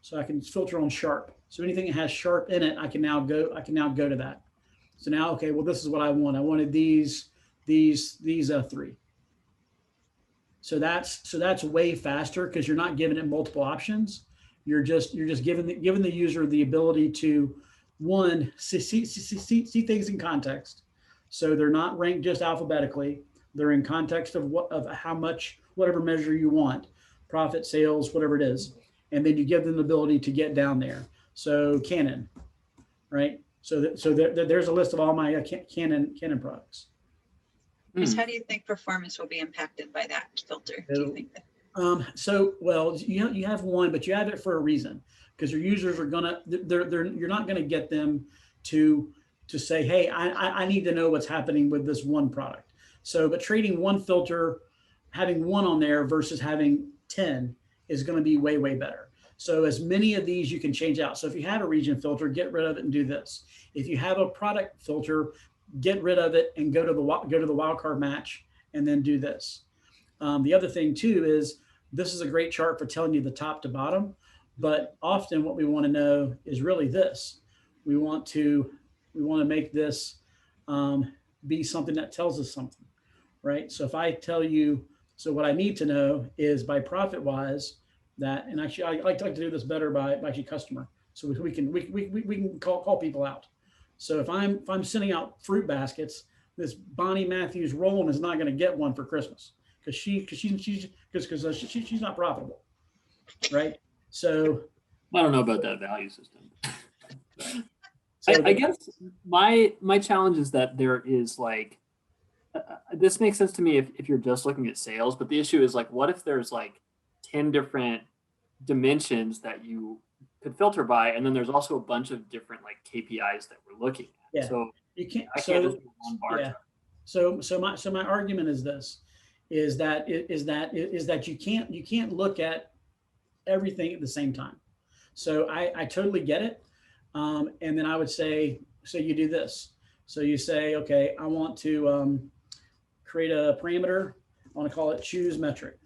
So I can filter on sharp. So anything that has sharp in it, I can now go to that. So now, okay, well, this is what I want. I wanted these three. So that's way faster because you're not giving it multiple options. You're just giving the user the ability to, one, see things in context. So they're not ranked just alphabetically. They're in context of how much, whatever measure you want, profit, sales, whatever it is. And then you give them the ability to get down there. So Canon, right? So there's a list of all my Canon products. Chris, how do you think performance will be impacted by that filter? Do you think that? So, well, you have one, but you have it for a reason, because your users are you're not gonna get them to say, hey, I need to know what's happening with this one product. So, but trading one filter, having one on there versus having 10 is going to be way, way better. So as many of these you can change out. So if you have a region filter, get rid of it and do this. If you have a product filter, get rid of it and go to the wildcard match and then do this. The other thing too is this is a great chart for telling you the top to bottom, but often what we want to know is really this. We want to make this be something that tells us something, right? So if I tell you, so what I need to know is by profit wise that, and actually I like to do this better by actually customer. So we can call people out. So if I'm sending out fruit baskets, this Bonnie Matthews Rowland is not going to get one for Christmas because she's not profitable, right? So I don't know about that value system. I guess my challenge is that there is like, this makes sense to me if you're just looking at sales, but the issue is like, what if there's like 10 different dimensions that you could filter by, and then there's also a bunch of different like KPIs that we're looking at. Yeah. So you can't. I can't just do one bar Yeah. chart. So my argument is this: is that you can't look at everything at the same time. So I totally get it. And then I would say, so you do this. So you say, okay, I want to create a parameter. I want to call it choose metric.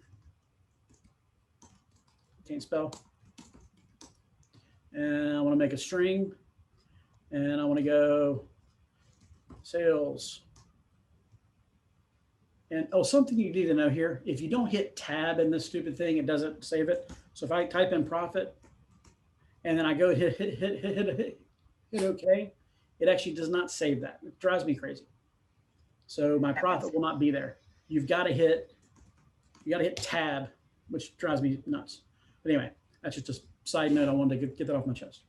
Can't spell. And I want to make a string, and I want to go sales. And oh, something you need to know here, if you don't hit tab in this stupid thing, it doesn't save it. So if I type in profit and then I go hit OK, it actually does not save that. It drives me crazy. So my profit will not be there. You got to hit tab, which drives me nuts. But anyway, that's just a side note. I wanted to get that off my chest.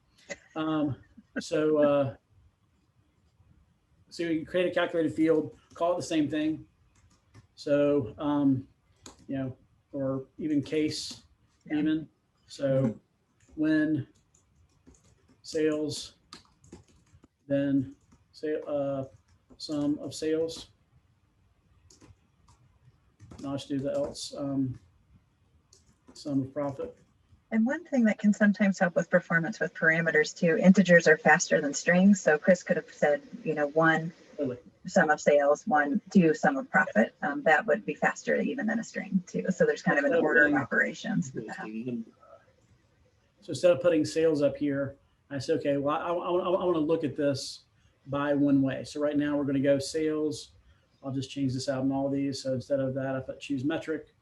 So you create a calculated field, call it the same thing. So, you know, or even case, even. So when sales, then say sum of sales. Now let's do the else, sum of profit. And one thing that can sometimes help with performance with parameters too, integers are faster than strings. So Chris could have said, you know, 1 sum of sales, 1, 2 sum of profit. That would be faster even than a string too. So there's kind of an order of operations with that. So instead of putting sales up here, I said, okay, well, I want to look at this by one way. So right now we're going to go sales. I'll just change this out in all these. So instead of that, I put choose metric.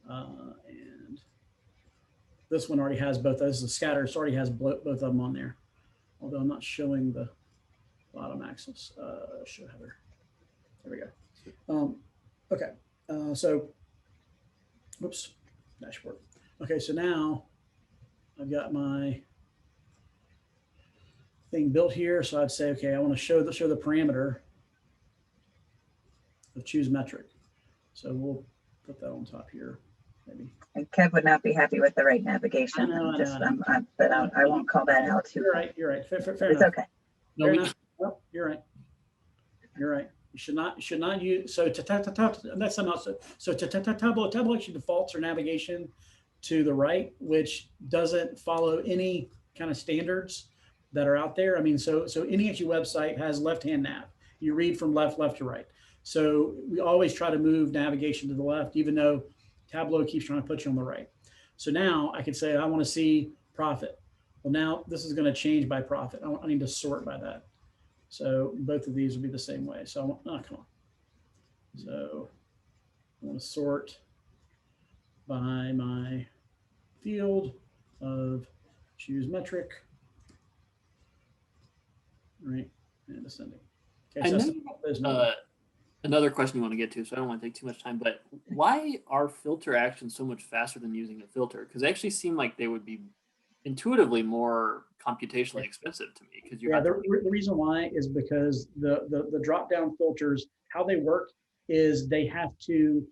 And this one already has both. This is a scatter. So already has both of them on there. Although I'm not showing the bottom axis. Show header. There we go. Okay. So, whoops, dashboard. Okay. So now I've got my thing built here. So I'd say, okay, I want to show the parameter of choose metric. So we'll put that on top here, maybe. And Kev would not be happy with the right navigation. But I won't call that out too. You're right. You're right. Fair it's enough. Okay. Fair enough. No, you're right. You're right. You should not use, so that's not so Tableau actually defaults our navigation to the right, which doesn't follow any kind of standards that are out there. I mean, so any actually website has left-hand nav. You read from left to right. So we always try to move navigation to the left, even though Tableau keeps trying to put you on the right. So now I could say, I want to see profit. Well, now this is going to change by profit. I need to sort by that. So both of these will be the same way. So I want, oh, come on. So I want to sort by my field of choose metric, right, and ascending. Okay, so another question you want to get to, so I don't want to take too much time, but why are filter actions so much faster than using a filter? Because they actually seem like they would be intuitively more computationally expensive to me. Because the reason why is because the drop down filters, how they work is they have to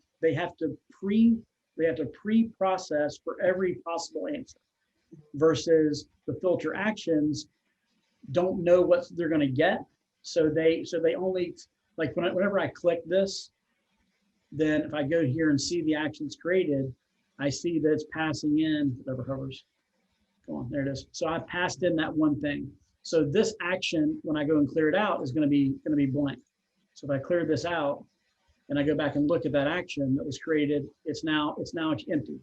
pre-process for every possible answer, versus the filter actions don't know what they're going to get, so they only, like whenever I click this, then if I go here and see the actions created, I see that it's passing in whatever hovers. Come on, there it is. So I passed in that one thing. So this action, when I go and clear it out, is going to be blank. So if I clear this out and I go back and look at that action that was created, it's now empty.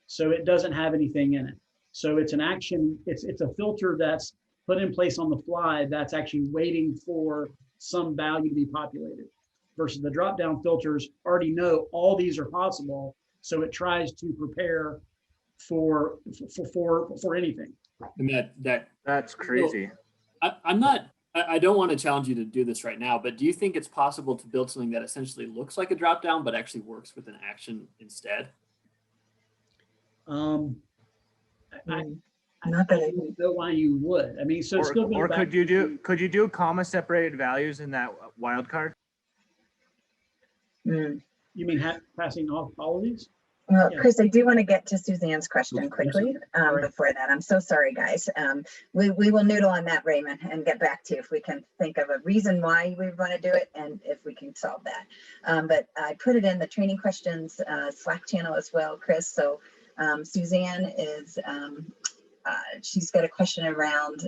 So it doesn't have anything in it. So it's an action. It's a filter that's put in place on the fly that's actually waiting for some value to be populated, versus the drop down filters already know all these are possible. So it tries to prepare for anything. And that's crazy. I don't want to challenge you to do this right now, but do you think it's possible to build something that essentially looks like a drop down but actually works with an action instead? Not that I don't know why you would. I mean, so or could you do comma separated values in that wildcard? You mean passing off all of these? Well, yeah. Chris, I do want to get to Suzanne's question quickly before that. I'm so sorry, guys. We will noodle on that, Raymond, and get back to you if we can think of a reason why we want to do it and if we can solve that. But I put it in the training questions Slack channel as well, Chris. So Suzanne is she's got a question around,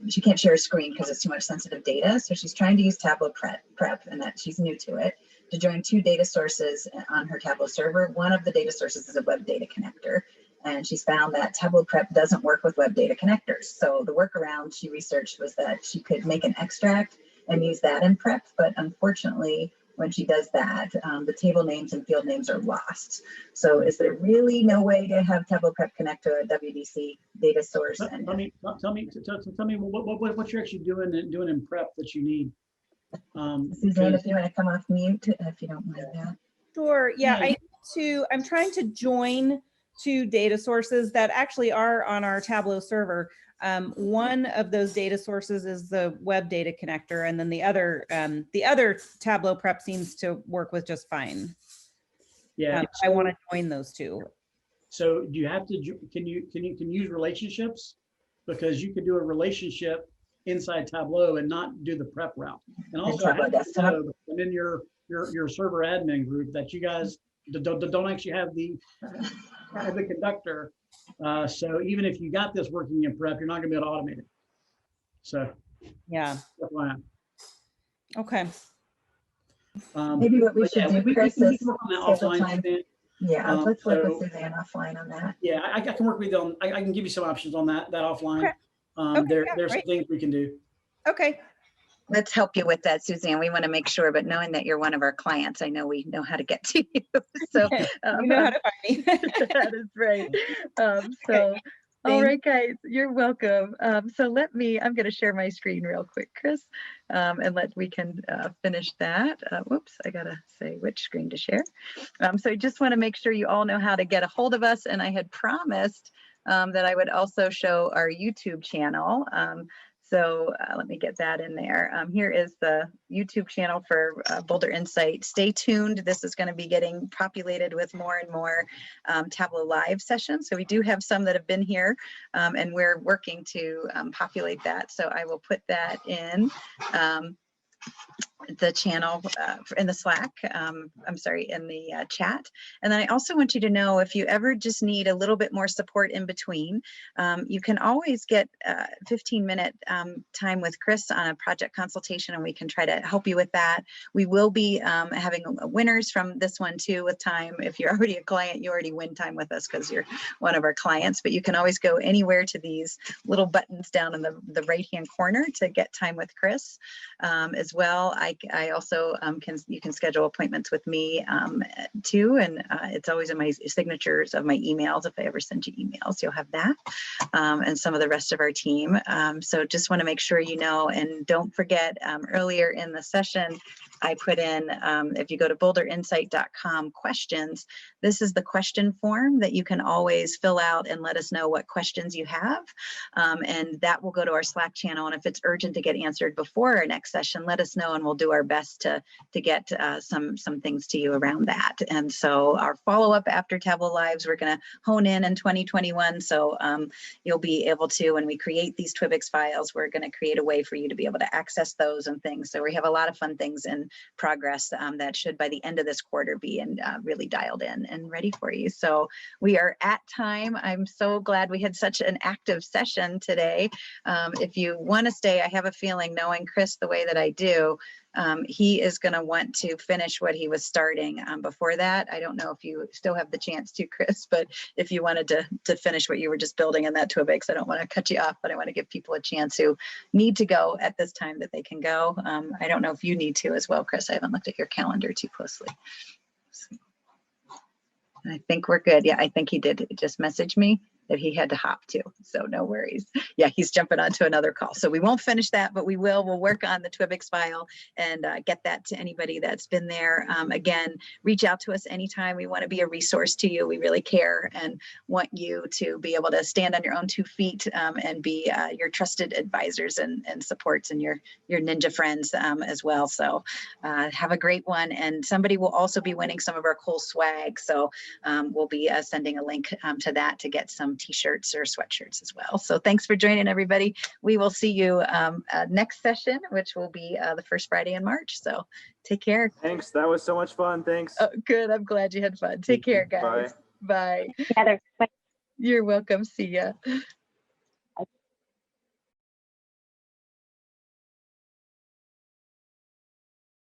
she can't share a screen because it's too much sensitive data. So she's trying to use Tableau prep and that she's new to it, to join 2 data sources on her Tableau server. One of the data sources is a web data connector. And she's found that Tableau prep doesn't work with web data connectors. So the workaround she researched was that she could make an extract and use that in prep. But unfortunately, when she does that, the table names and field names are lost. So is there really no way to have Tableau prep connect to a WDC data source? Tell me what you're actually doing in prep that you need. Suzanne, if you want to come off mute, if you don't mind that. Sure. Yeah, I'm trying to join 2 data sources that actually are on our Tableau server. One of those data sources is the web data connector, and then the other Tableau prep seems to work with just fine. Yeah, I want to join those 2. So do you have to? Can you use relationships? Because you can do a relationship inside Tableau and not do the prep route. And also, have to know, and in your server admin group that you guys don't actually have the conductor. So even if you got this working in prep, you're not going to be able to automate it. So yeah. Okay. Maybe what we should do, Chris, is offline. Yeah, let's work with Suzanne offline on that. Yeah, I can work with you on. I can give you some options on that offline. Okay. There's some things we can do. Okay. Let's help you with that, Suzanne. We want to make sure, but knowing that you're one of our clients, I know we know how to get to you. So you know how to find me. That is right. All right, guys, you're welcome. So I'm going to share my screen real quick, Chris, and we can finish that. Whoops, I got to say which screen to share. So I just want to make sure you all know how to get a hold of us. And I had promised that I would also show our YouTube channel. So let me get that in there. Here is the YouTube channel for Boulder Insight. Stay tuned. This is going to be getting populated with more and more Tableau Live sessions. So we do have some that have been here, and we're working to populate that. So I will put that in the channel in the Slack, I'm sorry, in the chat. And then I also want you to know, if you ever just need a little bit more support in between, you can always get 15-minute time with Chris on a project consultation, and we can try to help you with that. We will be having winners from this one too with time. If you're already a client, you already win time with us because you're one of our clients, but you can always go anywhere to these little buttons down in the right-hand corner to get time with Chris as well. I also you can schedule appointments with me too, and it's always in my signatures of my emails. If I ever send you emails, you'll have that, and some of the rest of our team. So just want to make sure you know, and don't forget, earlier in the session, I put in, if you go to boulderinsight.com questions, this is the question form that you can always fill out and let us know what questions you have. And that will go to our Slack channel. And if it's urgent to get answered before our next session, let us know and we'll do our best to get some things to you around that. And so our follow-up after Tableau Lives, we're going to hone in 2021. So you'll be able to, when we create these TWIBIX files, we're going to create a way for you to be able to access those and things. So we have a lot of fun things in progress that should by the end of this quarter be really dialed in and ready for you. So we are at time. I'm so glad we had such an active session today. If you want to stay, I have a feeling, knowing Chris the way that I do, he is going to want to finish what he was starting. Before that, I don't know if you still have the chance to, Chris, but if you wanted to finish what you were just building in that TWIBIX, I don't want to cut you off, but I want to give people a chance who need to go at this time that they can go. I don't know if you need to as well, Chris. I haven't looked at your calendar too closely. I think we're good. Yeah, I think he did just message me that he had to hop to, so no worries. Yeah, he's jumping onto another call. So we won't finish that, but we'll work on the TWIBIX file and get that to anybody that's been there. Again, reach out to us anytime. We want to be a resource to you. We really care and want you to be able to stand on your own 2 feet and be your trusted advisors and supports and your ninja friends as well. So have a great one. And somebody will also be winning some of our cool swag. So we'll be sending a link to that to get some t-shirts or sweatshirts as well. So thanks for joining, everybody. We will see you next session, which will be the first Friday in March. So take care. Thanks. That was so much fun. Thanks. Oh, good. I'm glad you had fun. Take care, guys. Bye. Together. Bye. You're welcome. See ya.